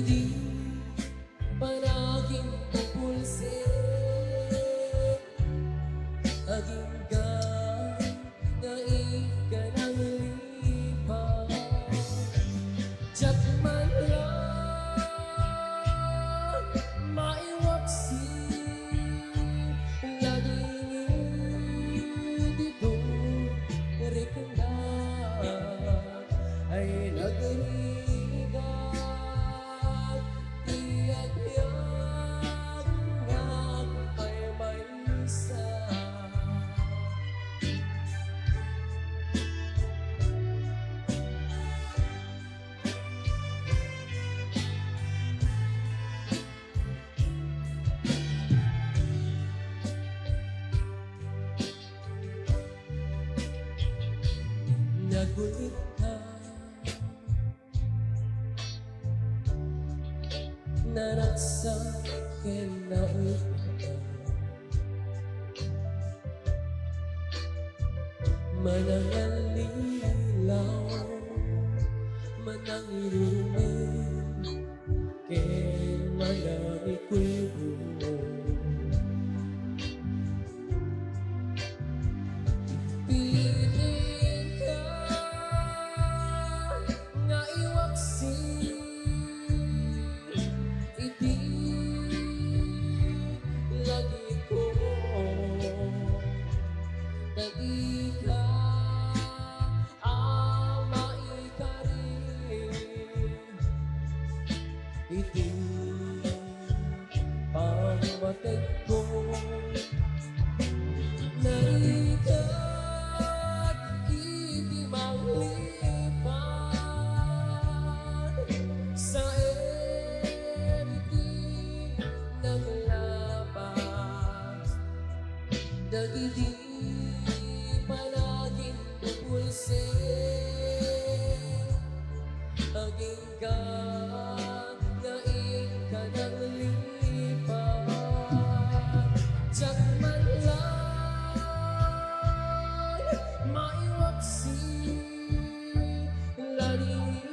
Dagiti panaging pupulse aging ka na ikanang lipa Diyak man lang maiwaksi laging dito rekenda ay nagrigat iyak-iyak nga ay may isa nagulit ka naraksak kinaut manangalilaw manangirumin ken manangikwebo piling ka nga iwaksi iti lagi ko dadi ka maikari iti pangmatay ko narigat iti maglipan sa eriti naglabas dagiti panaging pupulse aging ka na ikanang lipan Diyak man lang maiwaksi lalit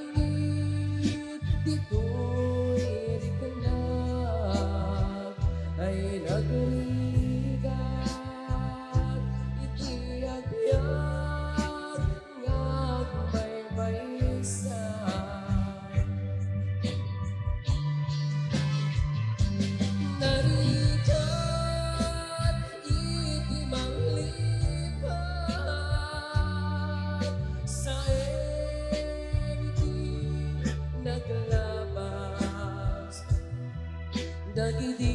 dito'y rikandag ay nagrigat itiyak-yak nga baybaysa narigat iti manglipat sa eriti naglabas dagiti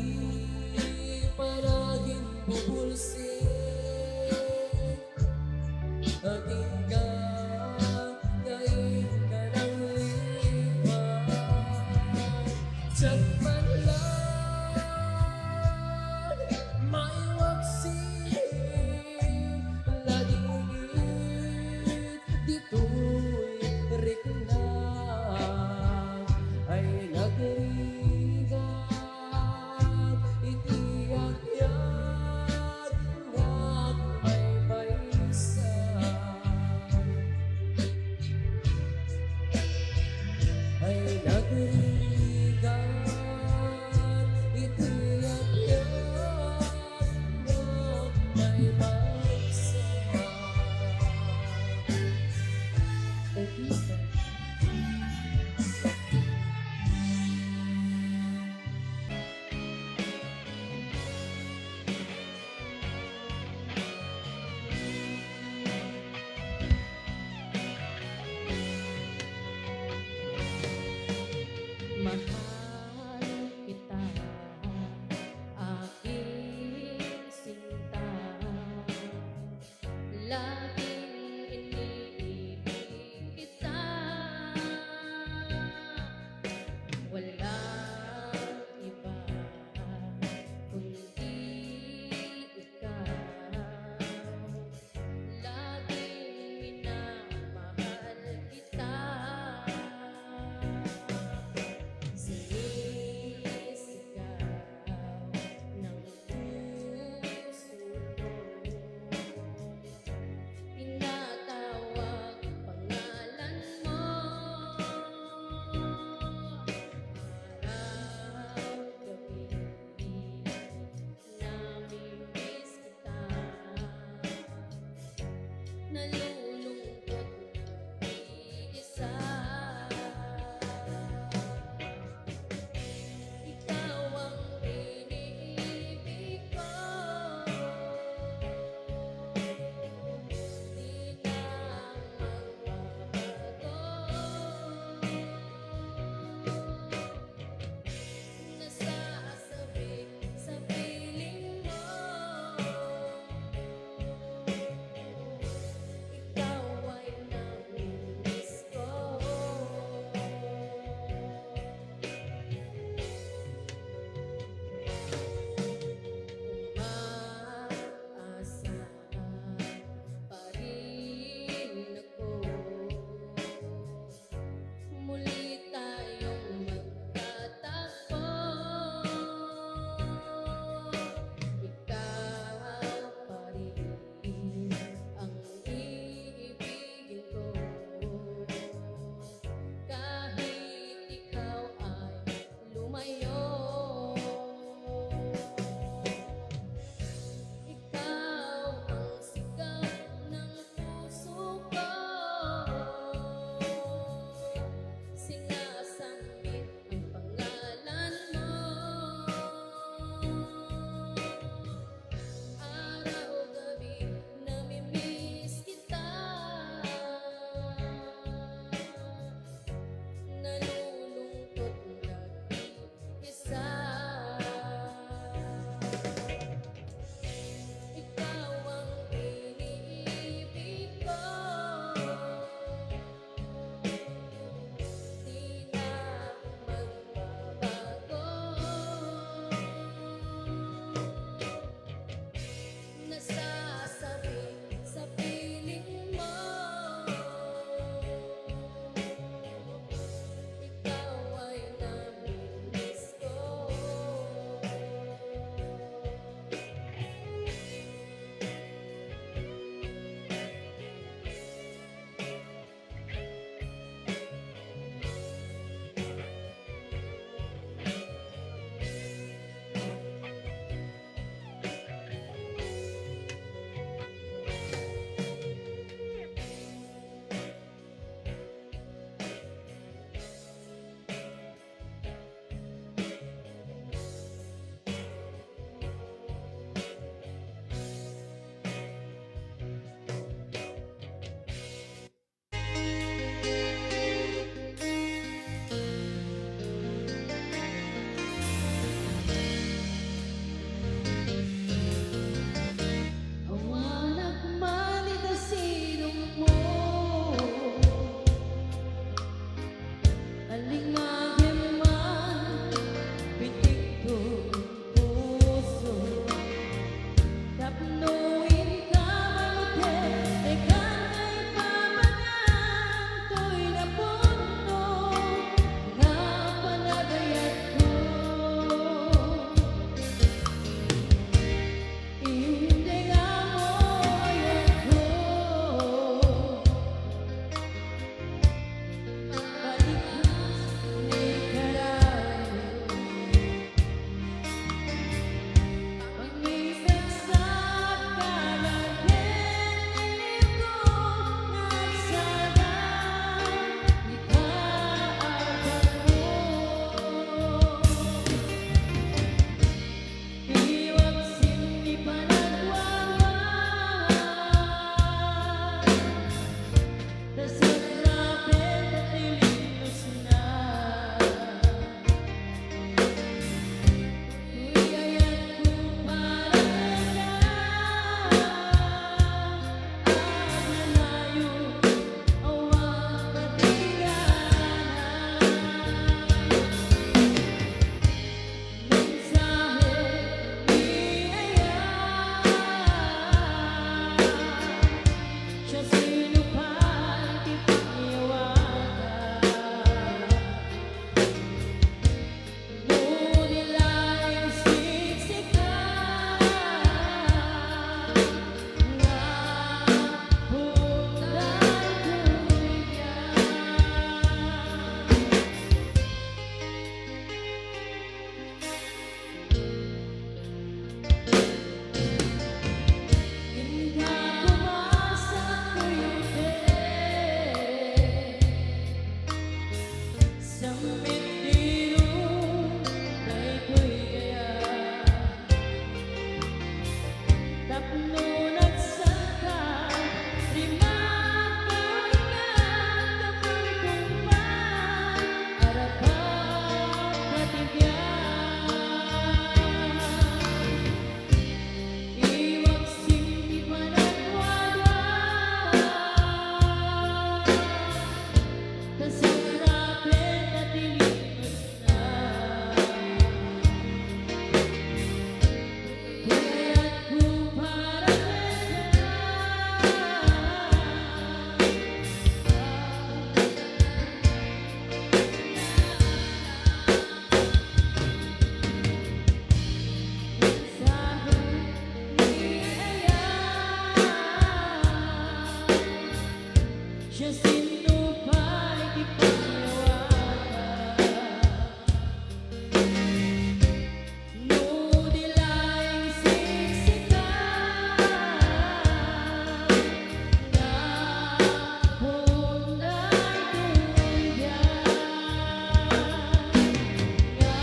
panaging pupulse aging ka na ikanang lipan Diyak man lang maiwaksi lalit dito'y reklag ay nagrigat itiyak-yak nga may baysa ay nagrigat itiyak-yak nga may baysa Mahal kita, aking sinta, laging iniibig kita. Walang iba kundi ikaw, laging minamahal kita. nalulungkot mag-iisa. Ikaw ang iniibig ko, di na magbabago. Nasasabi sa piling mo, siya sinupay ipanglawagan. Nudilay siksikan na punay tulyan, nga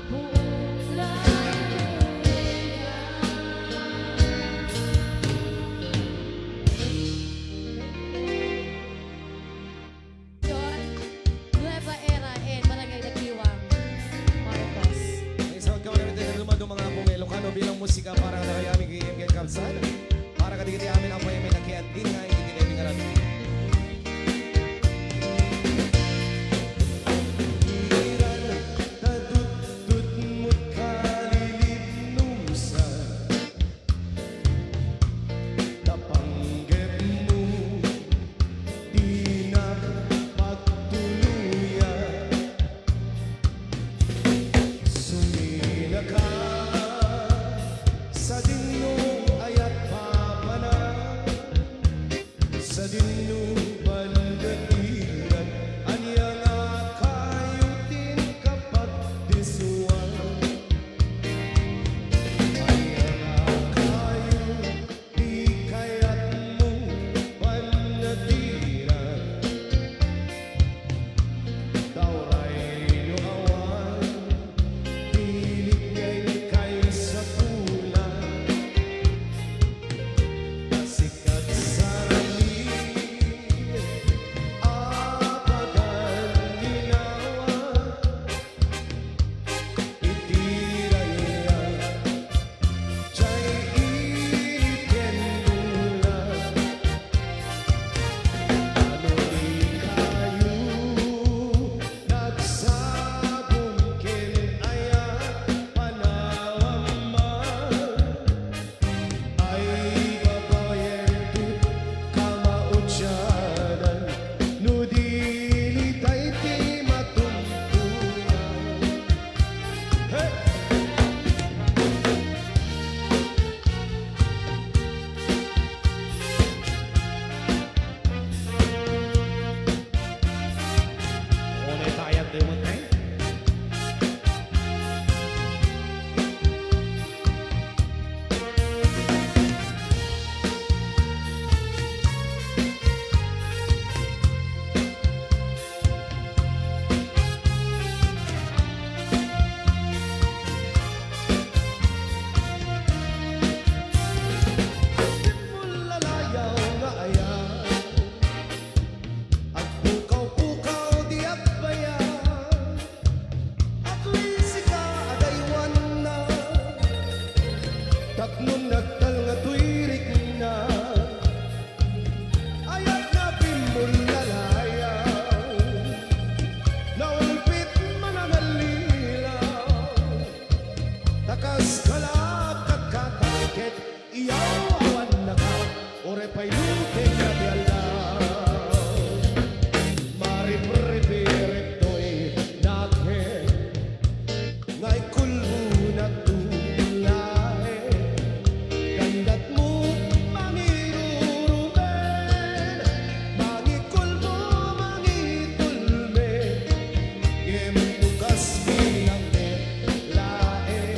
punay Nueva Era and Barangay Nagdiwang, Marcos. Isang kami natin dumadong mga Ilocano bilang musika para na kay aming kayang kalsad. Para kadigiti amin ang may nakiat din nga hindi na ibingarap. Sa dinong ayat pamana, sa dinong balgatiran, anya nga kayo din kapag disuan. Anya nga kayo di kaya't mo panatiran. Tauray luawan, piligay kay sa kulang. Sikat sa langit, apagan ginawa, itiraya, tiya'y ikendulan. Ano di kayo nagsabong kinaya, panawang ay babayentut kamautyanan, nudilitay ti matumtunan. Hey! Unay tayat di mo tayo. Lalayaw nga ayan, at pukaw-pukaw di at bayan, at lisika adaywan na, tapnon nagtal nga tuwirik na, ayat na pimbol lalayaw, naulpit manangalilaw, takas kalakad katakit, iyaw awan na ka, ore pa'y luting na bialaw. Mariprepereto'y nakhe, nga'y kulbo na tulahe, gandat mo mangirurumen, mangikulbo mangitulme, yemukas bilang lae,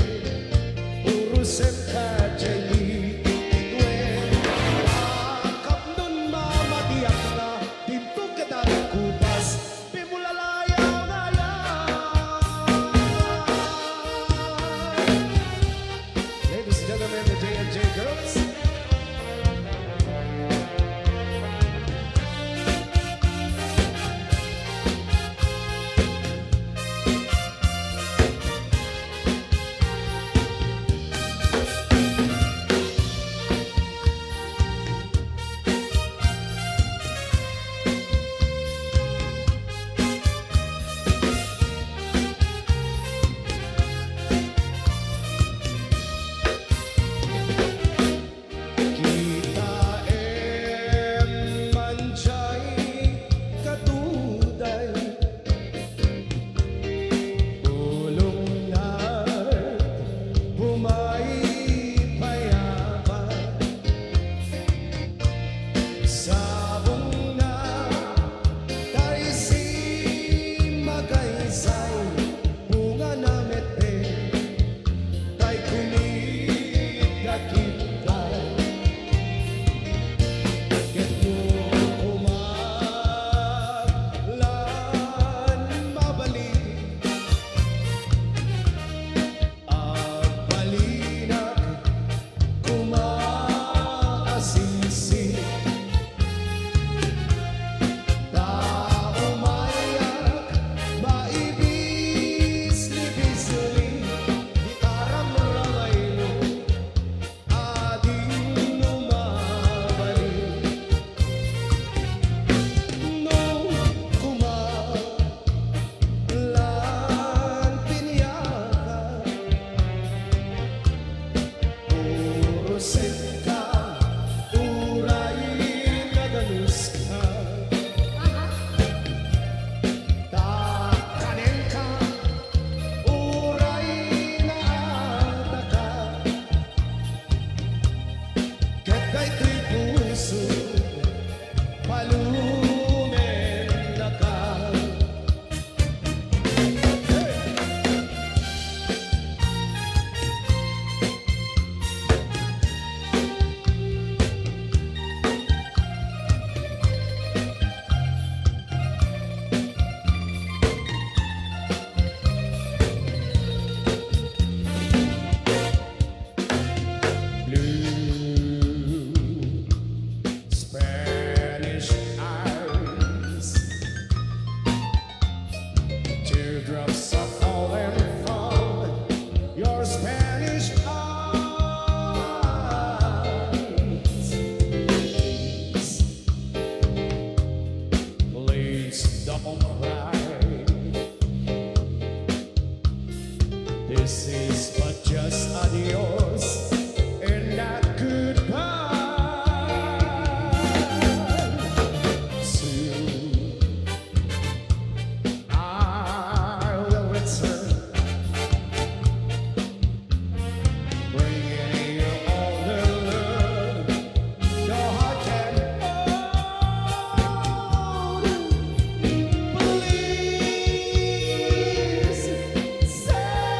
This is but just adios and not goodbye. Soon I will return, bringing you all the love your heart can hold. Please say,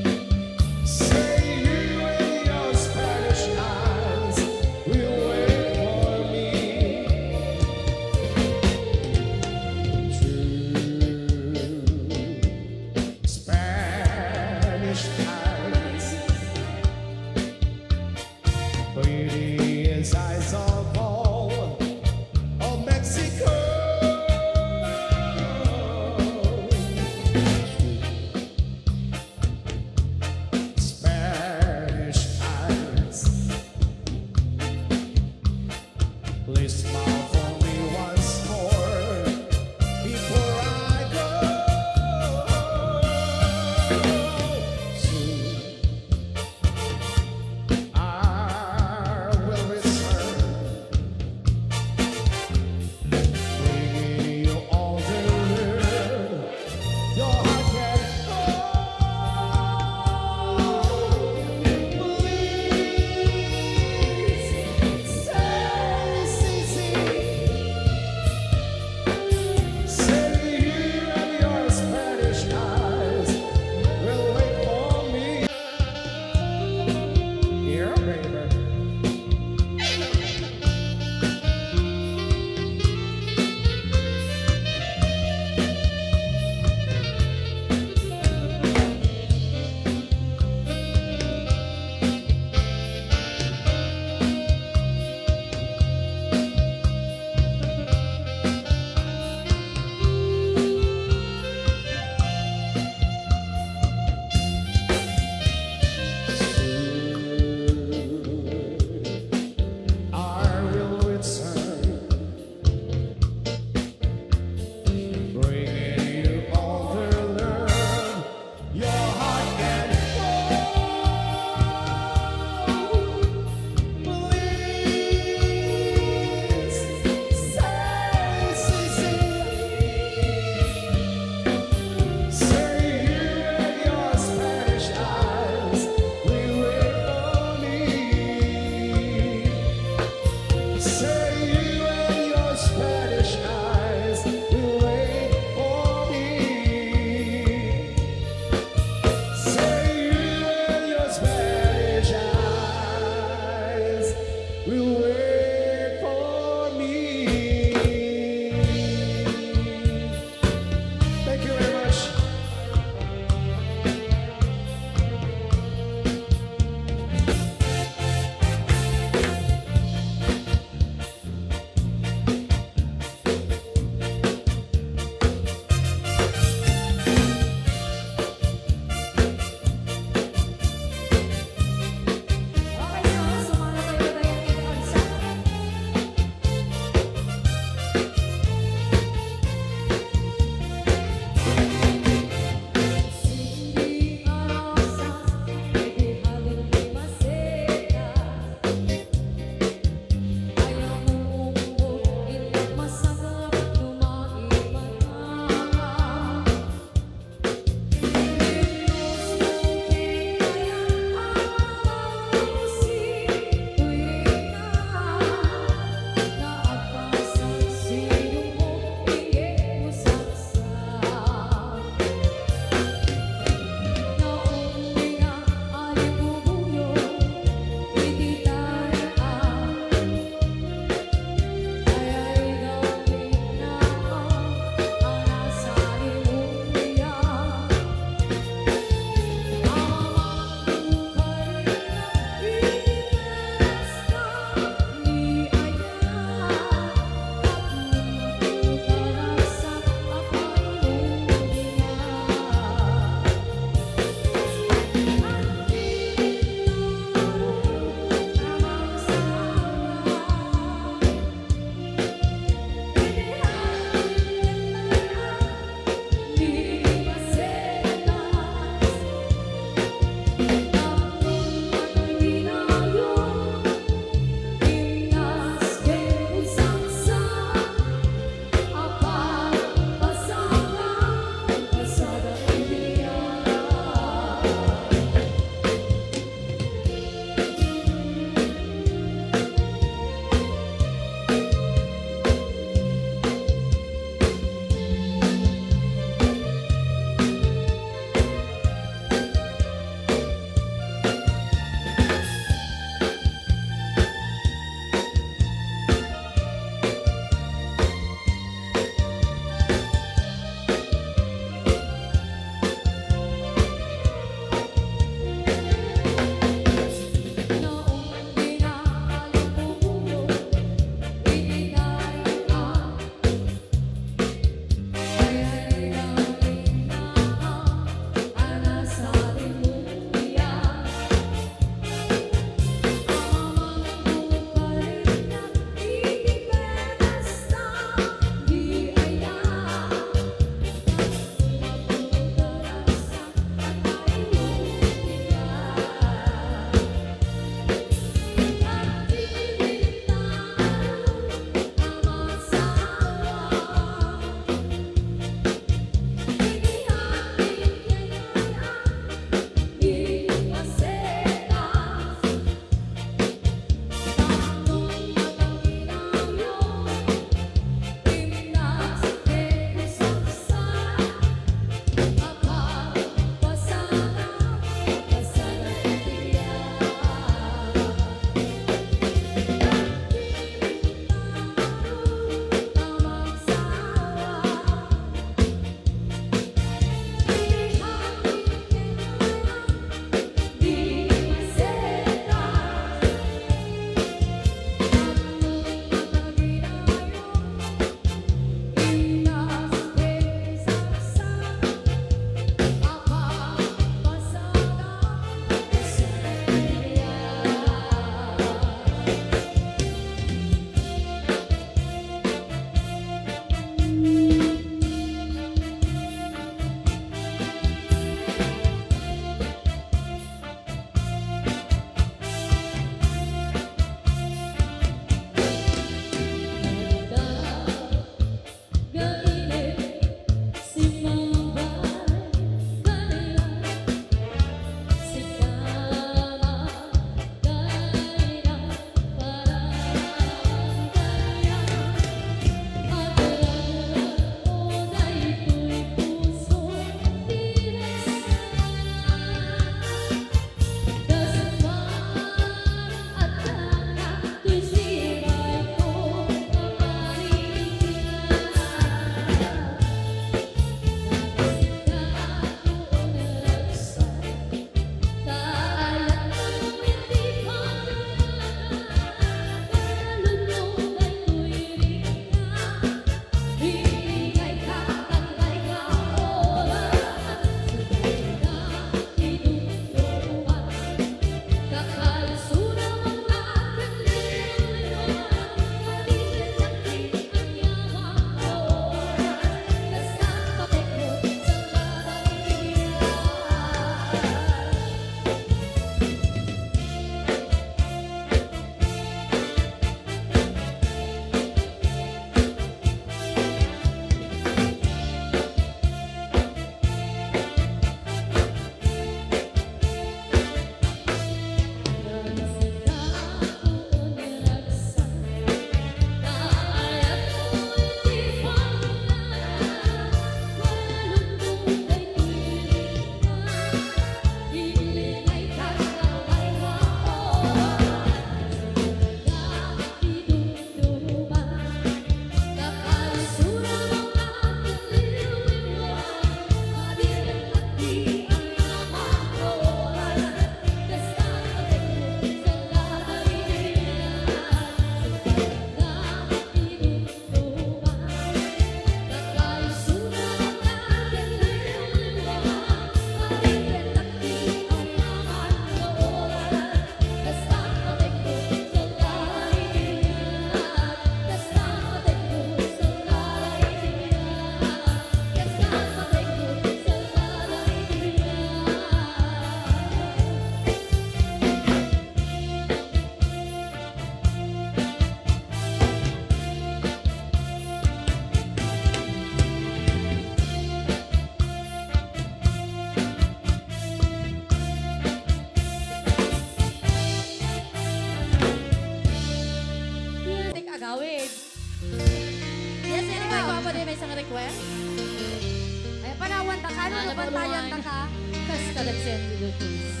Ano na bantayan na ka? Kas ka nag-send me the face.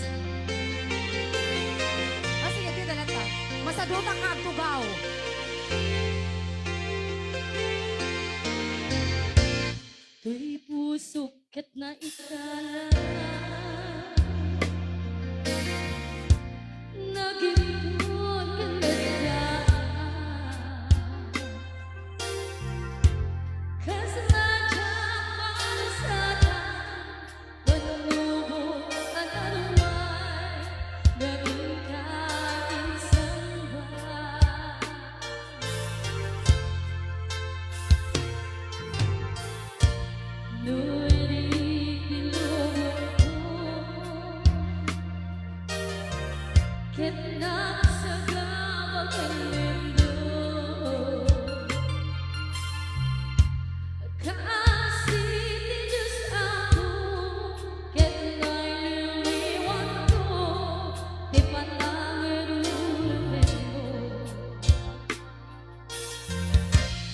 Ah, sige, di na ta. Masaduta ka ang tubaw. Tuy puso kat na ikala Nagipon kalagaan Kasadyang malasatan Panubok ang anuman Naging kaisang bahay Nu'y di tinubok ko Kitnang sa gawag ang mundo Kasi di Diyos ako Kitna'y liliwan ko Di panangirurumin mo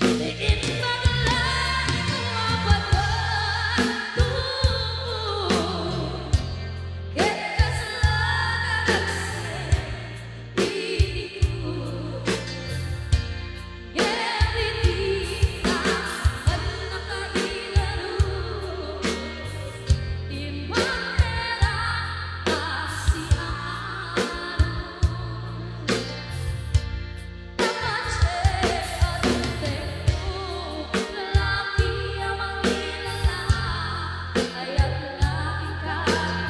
Di ipaglaing ang mapatay ko Ket kasalanan sa iyong Geriti ang nakailarong Di manera asianong Tamatse at tempo Lalaki ang mangilala Kaya't lagi kang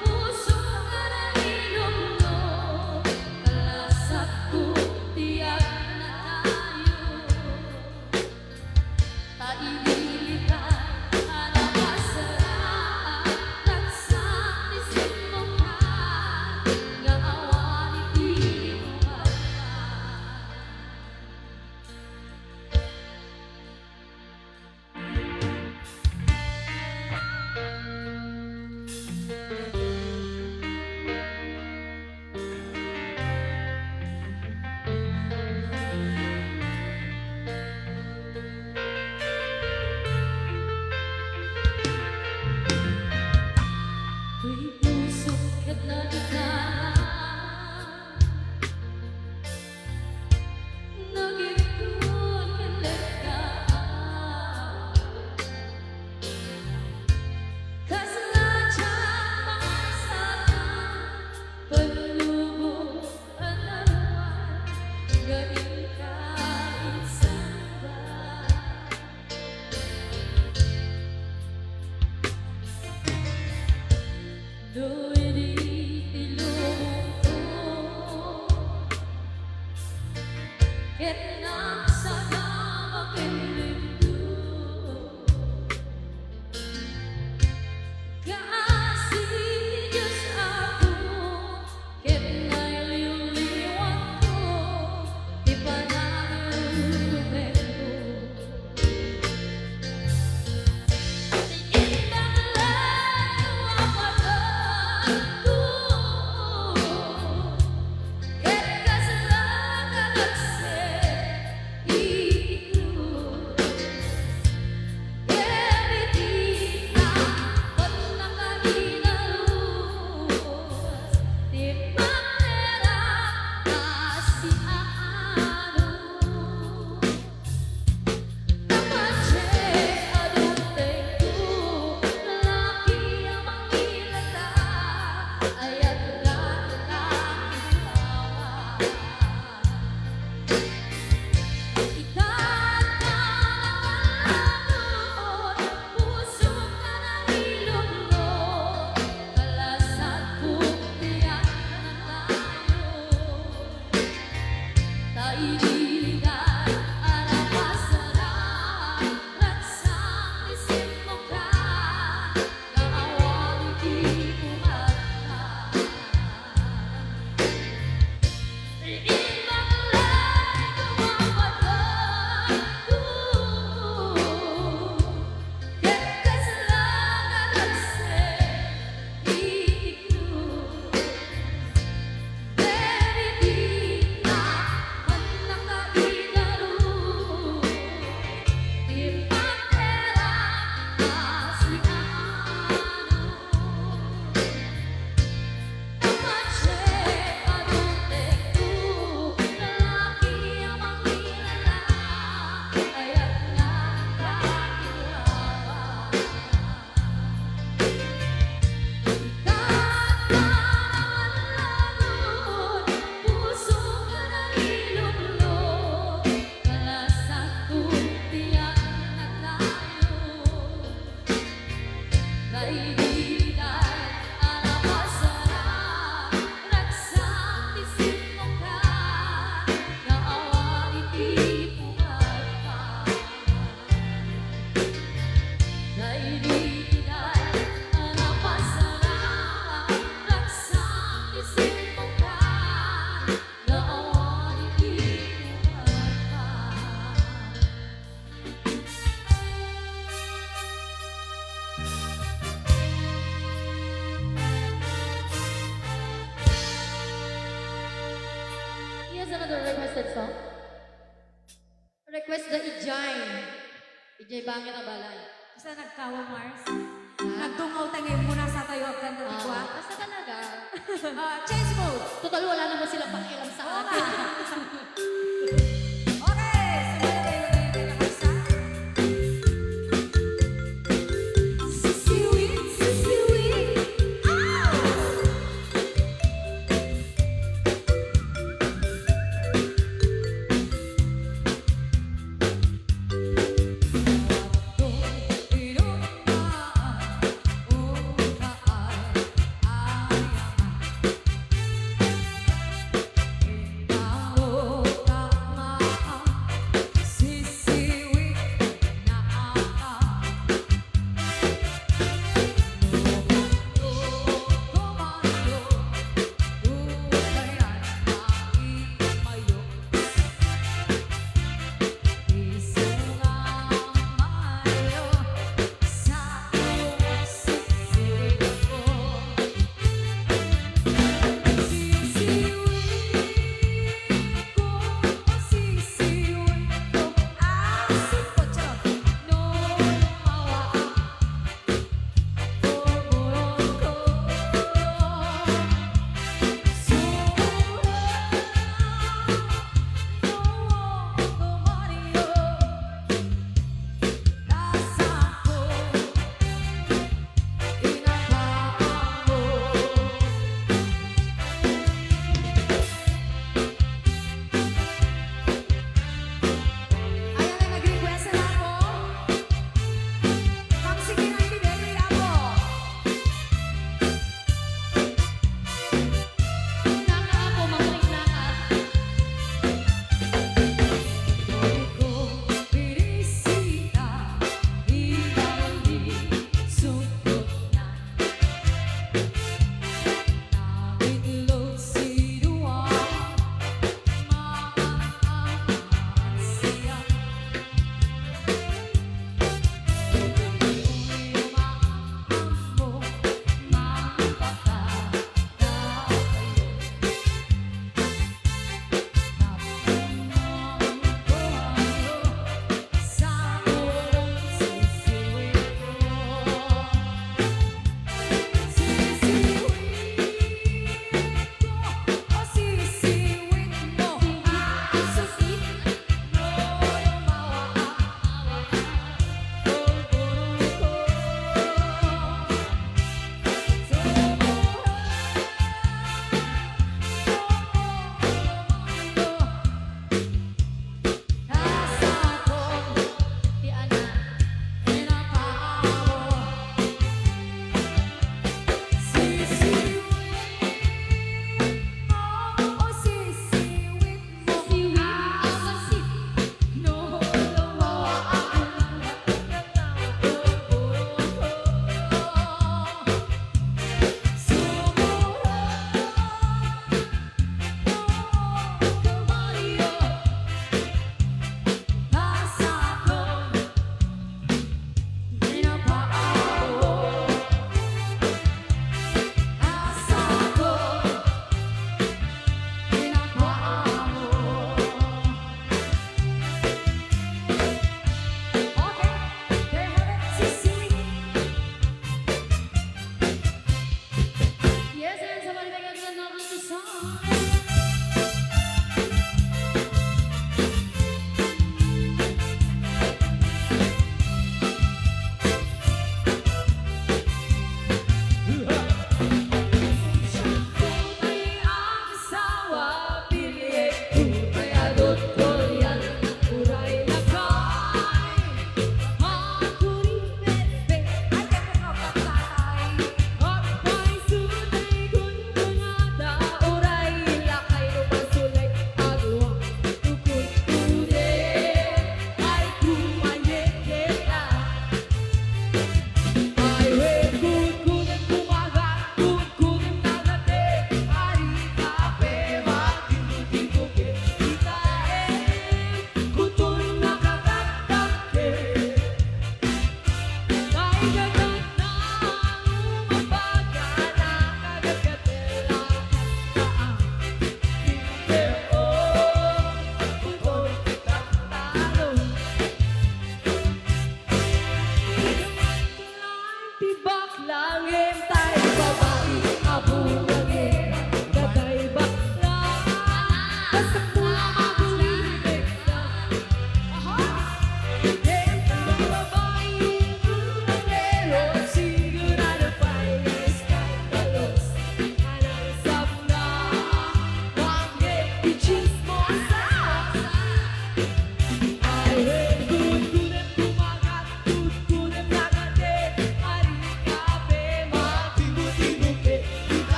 Puso ka na ilong mo Kalasat ko tiyak na tayo Taibigay anapasaraan Nagsatisip mo ka Nga awan iti mo Tuy puso kat na ikala Nagipon kalagaan Kasadyang malasatan Panubok ang anuman Gawin kaisang bahay Do'y di tinubok ko Ket nasa gawag ang mundo Kasi Diyos ako Ket na'y liliwan ko Di panangirurumin mo another requested song? Request the Ijay. Ijay bangin na balay. Isa nagkawa, Mars. Nagtungaw tangay muna sa tayo ang ganda ni Kwa. Basta talaga. Change mode. Total, wala naman silang pakialam sa Oo akin. nga. Okay, simula tayo ng kakabsa. Sisiwin, sisiwin. Ikaw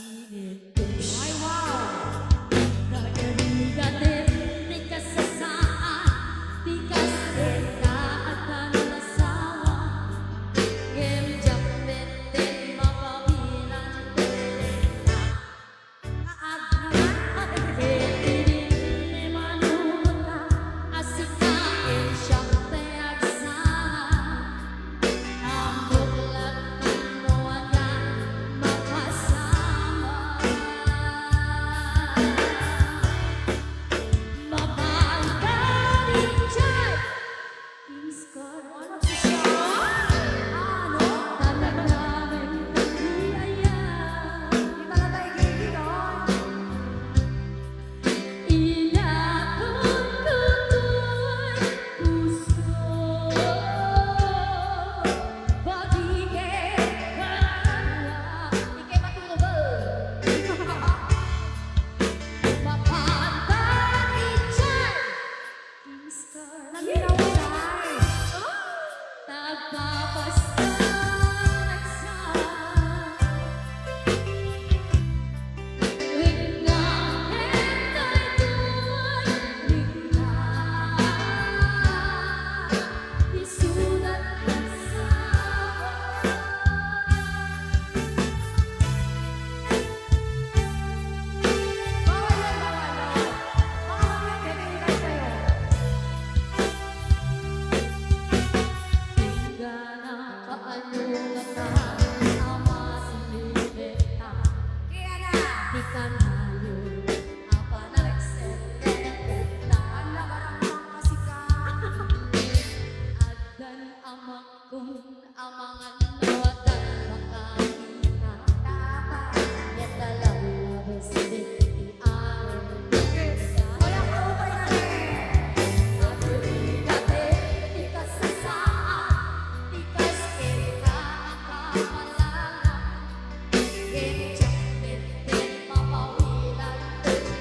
mainit. Ay, wow! Nagaligatin, di ka sasaan, di ka seta at nanasawa. Game jacket, din mapawilan, din na. Aad naman. Ketirin ni manuta, asikain siyang teagsahan. Ang buklat mo agad makasama. Mabanggaling dyan, iskar. Ano siya? Ano? Talag namin naghiaya. Di ba na tayo gigilan? Inakot ko'y puso. Pag-ikay ka na. Ikay matulog. Mapantay dyan, iskar. Naginawaray. Tagpapasalag sa Rigna, hentay tuwa'y rigna. Isulat na sa Bawal yan, bawal yan. Bawal yan, ganyan sa'yo. Tingana kaanyong ka, ama sinibeta. Kaya na. Di ka na yun, apa na ekselenta. Ang labarang kasi ka. Adan amak kung amangan adan makakita. Dapat. Yata labis din iayon kita. Walang kaupay na rin. Nagulingate, di ka sasaan, di ka sketa akamalala. Genjak din mapawilan,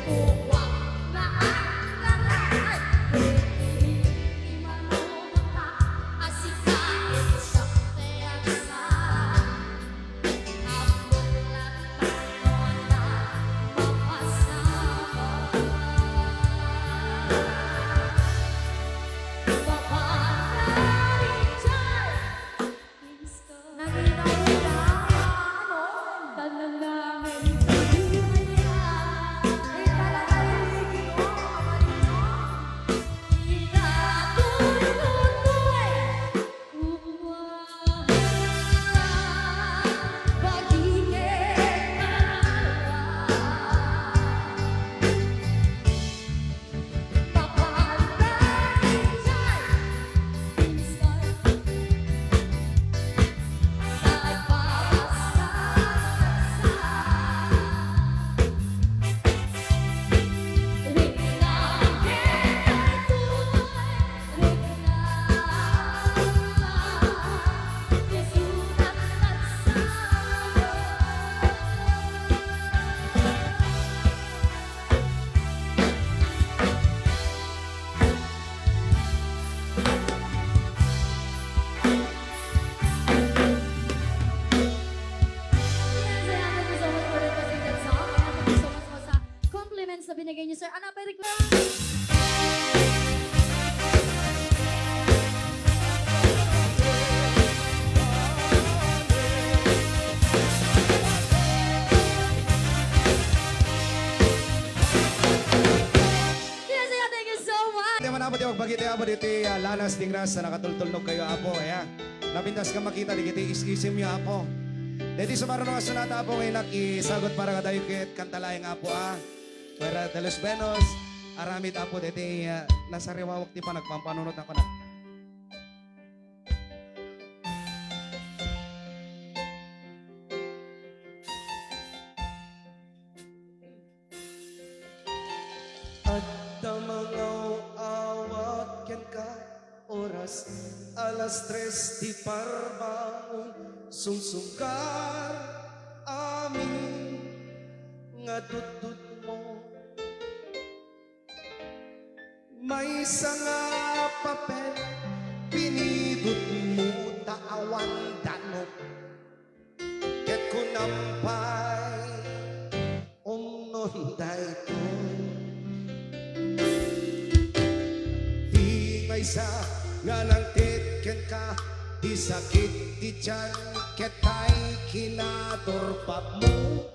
uwang na ang lalay. Imanunod ka, asikain siyang teagsahan. Nabulan tayo na mapasama. Mapagaling dyan, iskar. Naginawaray. Ano? Tanan namin naghiwalay. Eh, talaga yung gigilan. Kamalino. Compliments na binigay niyo, sir. Ano pa yung request? Yes, sir. Thank you so much. Hindi man abot yung bagiti abot iti lanas tingras na nakatultulnog kayo apo. Ya. Napintas ka makita di kiti isim yo apo. Dito sa marunong asunata apo ngayon nakisagot para ka tayo kit kantalayang apo Fuera de los Benos. Aramid apo diti nasa riwawak ti pa nagpampanunot ako na. At tamangaw awat ken ka oras alas 3 di parbaon sungsungkar amin nga tutut mo may sanga papel pinidot mo taawan danok ket kunampay maysa nga nang titken ka, di sakit di tiyan, ketay kinaturpap mo,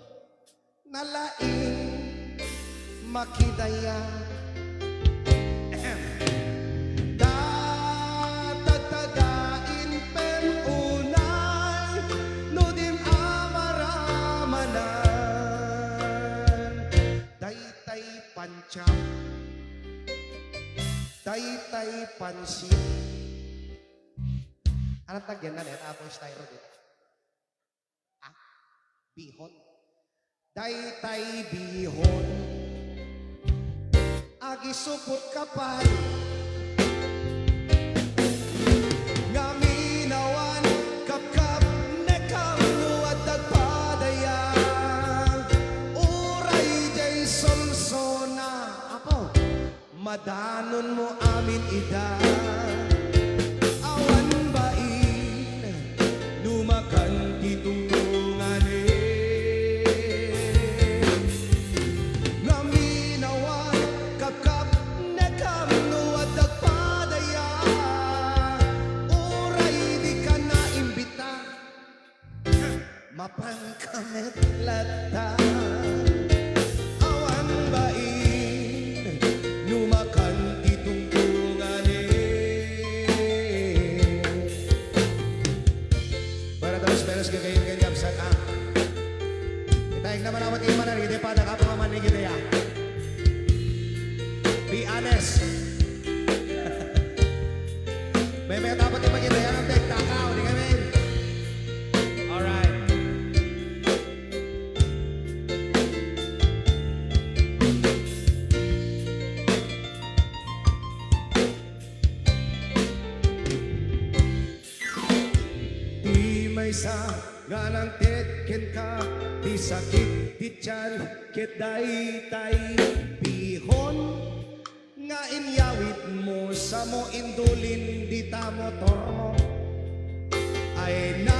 nalaing makidaya. Tatagain pen unay, nudim amaramanan, daytay pancha, daytay pansin. Anong tagyan na net? Apple styro dito. Ah, bihon. Daytay bihon. Agi supot kapay. Ngaminawan kapkap nekam nuat dagpadayang. Uray jay solsona. Apo, madanon mo amin ida. Awan bain, lumakan kitungtungane. Ngaminawan kapkap nekam nuat dagpadaya. Uray di ka na imbita, mapangkamet lata. Awan bain, lumakan kitungtungane. Para daw speros gagayin ganyan kapsat ah. Itayag naman awat iman na rigide pa nakapangaman ni gide ya. Be honest. May dapat ipagkita yan ang tek takaw, di kami. Alright. Di may sa nga nang titken ka, di sakit di tiyan, ket daytay bihon. Nga inyawit mo sa mo indulin di ta motor mo. Ay na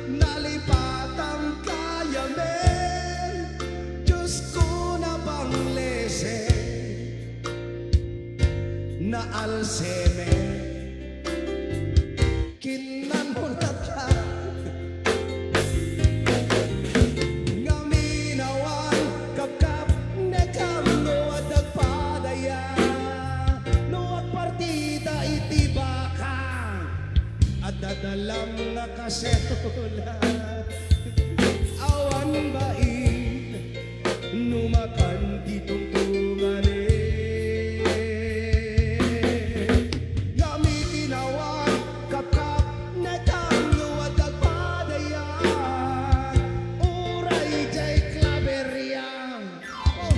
nalipatang kayamen, Diyos ko na bang lesen na alsemen. Kinan mo na ka, ngaminawan kapkap nekam nuat dagpadaya. Nuat partida iti baka at dadalam na kasetula. Awan bain, numakan ditungtungane. Ngaminawan kapkap nekam nuat dagpadaya. Uray jay klaberya, oh,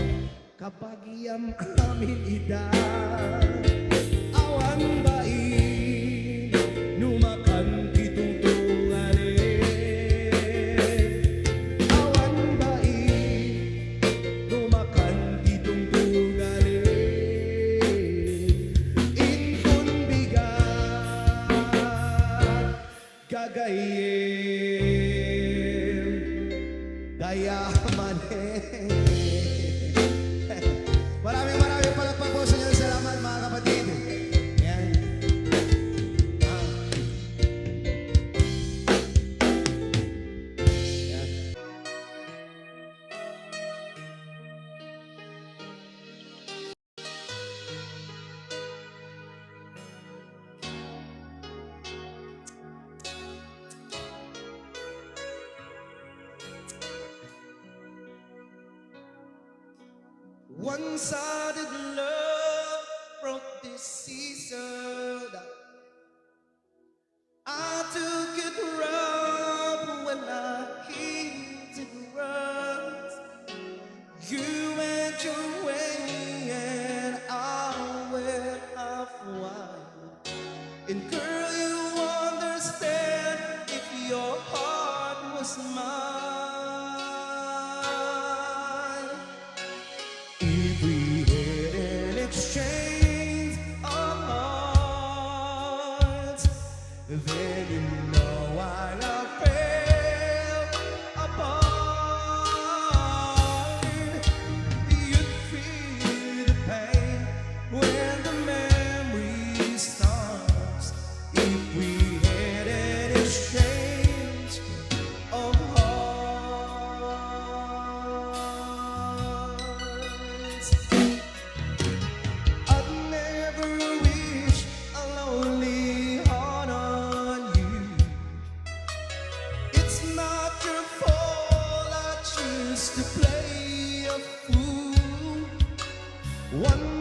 kapagyam amin ida. Awan bain, numakan kitungtungane. Awan bain, numakan kitungtungane. Intun bigat gagayem daya manen. Maraming palakpak po sa inyo. Salamat mga kapatid. Yan. Ah. Yan. One-sided love broke this season. I took it rough when I hit it right. You went your way and I went half wild. And girl, you understand if your heart was mine. If we had an exchange of hearts, One